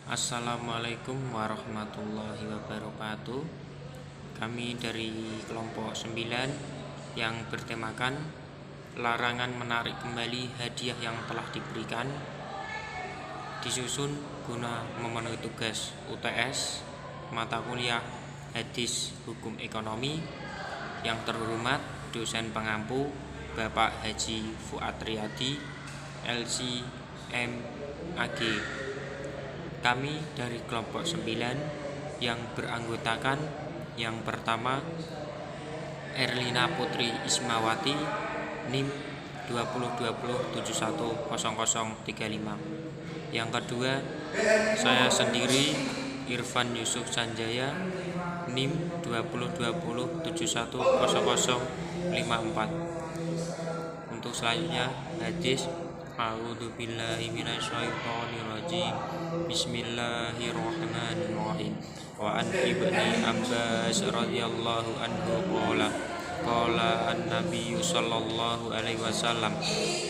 Assalamualaikum warahmatullahi wabarakatuh. Kami dari kelompok 9 yang bertemakan larangan menarik kembali hadiah yang telah diberikan, disusun guna memenuhi tugas UTS mata kuliah Hadis Hukum Ekonomi. Yang terhormat dosen pengampu Bapak Haji Fuad Riyadi, LC MAG. Kami dari kelompok 9 yang beranggotakan yang pertama Erlina Putri Ismawati, NIM 2020710035. Yang kedua saya sendiri Irfan Yusuf Sanjaya, NIM 2020710054. Untuk selanjutnya hadis A'udzubillahi minasyaitonirrajim. Bismillahirrahmanirrahim. Wa an ibni Abbas radhiyallahu anhu qala an-nabiyyu sallallahu alaihi wasallam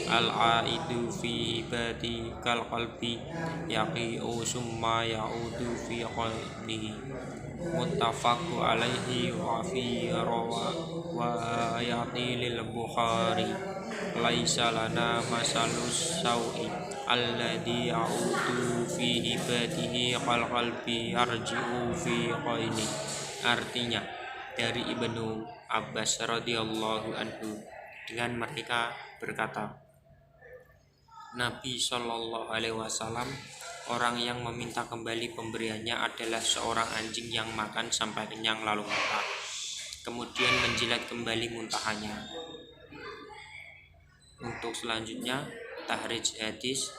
al-aidu fi hibati kal qalbi yaqi'u summa ya'udu fi qalbihi. Muttafaqu alaihi wa fi riwayati lil Bukhari. Laisa lana masalus sawi alladhi ya'udu fi hibatihi qal qalbi arji'u fi qaini. Artinya, dari Ibnu Abbas radhiyallahu anhu, dengan mereka berkata, Nabi Shallallahu alaihi wasallam, orang yang meminta kembali pemberiannya adalah seorang anjing yang makan sampai kenyang lalu muntah, kemudian menjilat kembali muntahannya. Untuk selanjutnya tahrij hadis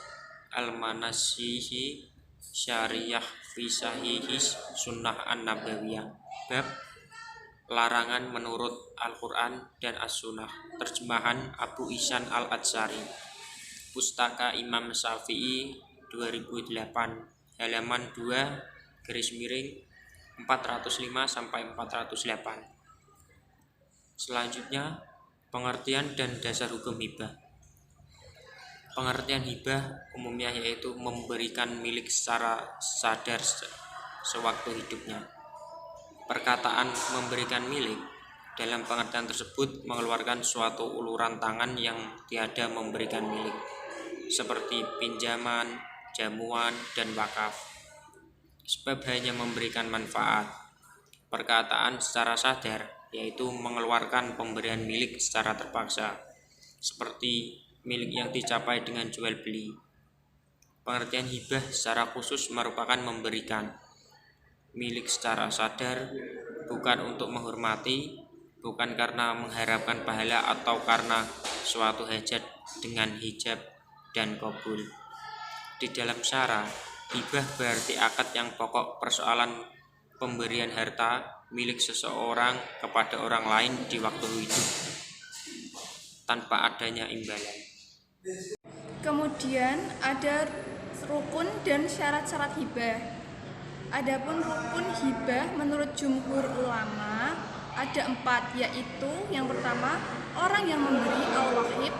al-manasihi syariah fi sahihis sunnah an-nabawiyah, bab larangan menurut Al-Quran dan As-Sunnah, terjemahan Abu Ihsan Al-Atsari, Pustaka Imam Syafi'i 2008, halaman 2-405-408. Selanjutnya pengertian dan dasar hukum hibah. Pengertian hibah umumnya yaitu memberikan milik secara sadar sewaktu hidupnya. Perkataan memberikan milik dalam pengertian tersebut mengeluarkan suatu uluran tangan yang tiada memberikan milik, seperti pinjaman, jamuan, dan wakaf, sebab hanya memberikan manfaat. Perkataan secara sadar yaitu mengeluarkan pemberian milik secara terpaksa, seperti milik yang dicapai dengan jual beli. Pengertian hibah secara khusus merupakan memberikan milik secara sadar, bukan untuk menghormati, bukan karena mengharapkan pahala atau karena suatu hajat, dengan hijab dan qabul. Di dalam syara, hibah berarti akad yang pokok persoalan pemberian harta milik seseorang kepada orang lain di waktu hidup tanpa adanya imbalan. Kemudian ada rukun dan syarat-syarat hibah. Adapun rukun hibah menurut jumhur ulama ada 4, yaitu yang pertama orang yang memberi al-wahib,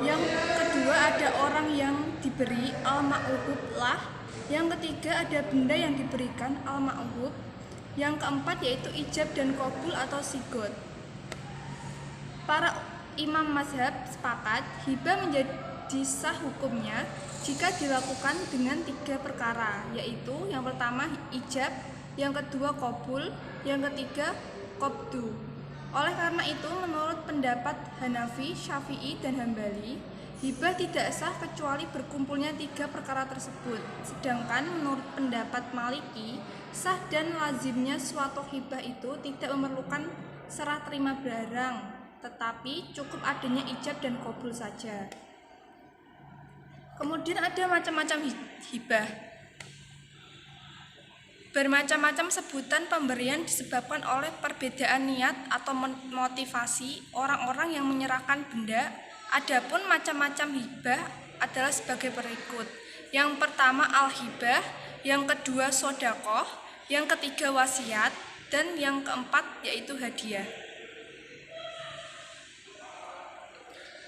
yang kedua ada orang yang diberi al-ma'uhub lah, yang ketiga ada benda yang diberikan al-ma'uhub, yang keempat yaitu ijab dan qabul atau sigot. Para imam mazhab sepakat hibah menjadi sah hukumnya jika dilakukan dengan 3 perkara, yaitu yang pertama ijab, yang kedua qabul, yang ketiga qabdu. Oleh karena itu, menurut pendapat Hanafi, Syafi'i, dan Hambali, hibah tidak sah kecuali berkumpulnya 3 perkara tersebut. Sedangkan menurut pendapat Maliki, sah dan lazimnya suatu hibah itu tidak memerlukan serah terima barang, tetapi cukup adanya ijab dan qabul saja. Kemudian ada macam-macam hibah. Bermacam-macam sebutan pemberian disebabkan oleh perbedaan niat atau motivasi orang-orang yang menyerahkan benda. Adapun macam-macam hibah adalah sebagai berikut. Yang pertama al-hibah, yang kedua sodakoh, yang ketiga wasiat, dan yang keempat yaitu hadiah.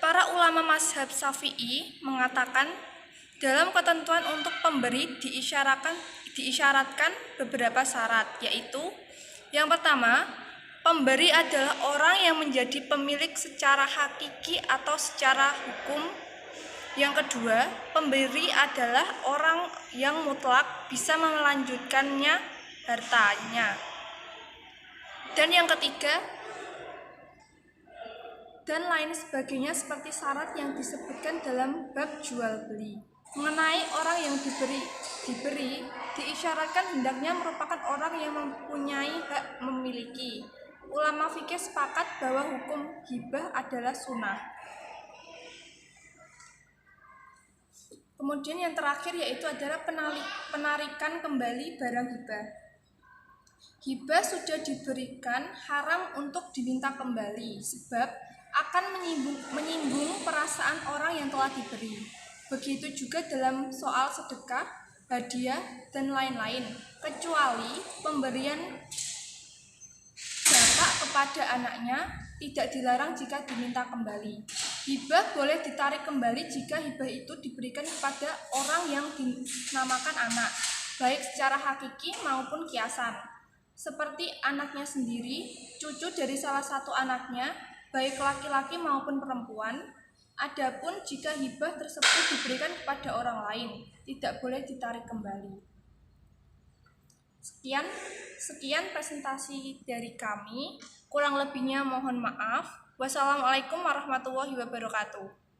Para ulama mazhab Syafi'i mengatakan Dalam ketentuan untuk pemberi diisyaratkan beberapa syarat, yaitu yang pertama, pemberi adalah orang yang menjadi pemilik secara hakiki atau secara hukum. Yang kedua, pemberi adalah orang yang mutlak bisa melanjutkannya hartanya. Dan yang ketiga, dan lain sebagainya seperti syarat yang disebutkan dalam bab jual beli. Mengenai orang yang diberi diisyaratkan hendaknya merupakan orang yang mempunyai hak memiliki. Ulama fikih sepakat bahwa hukum hibah adalah sunnah. Kemudian yang terakhir yaitu adalah penarikan kembali barang hibah. Hibah sudah diberikan haram untuk diminta kembali sebab akan menyinggung perasaan orang yang telah diberi. Begitu juga dalam soal sedekah, hadiah, dan lain-lain, kecuali pemberian bapak kepada anaknya tidak dilarang jika diminta kembali. Hibah boleh ditarik kembali jika hibah itu diberikan kepada orang yang dinamakan anak, baik secara hakiki maupun kiasan, seperti anaknya sendiri, cucu dari salah satu anaknya, baik laki-laki maupun perempuan. Adapun jika hibah tersebut diberikan kepada orang lain, tidak boleh ditarik kembali. Sekian presentasi dari kami. Kurang lebihnya mohon maaf. Wassalamualaikum warahmatullahi wabarakatuh.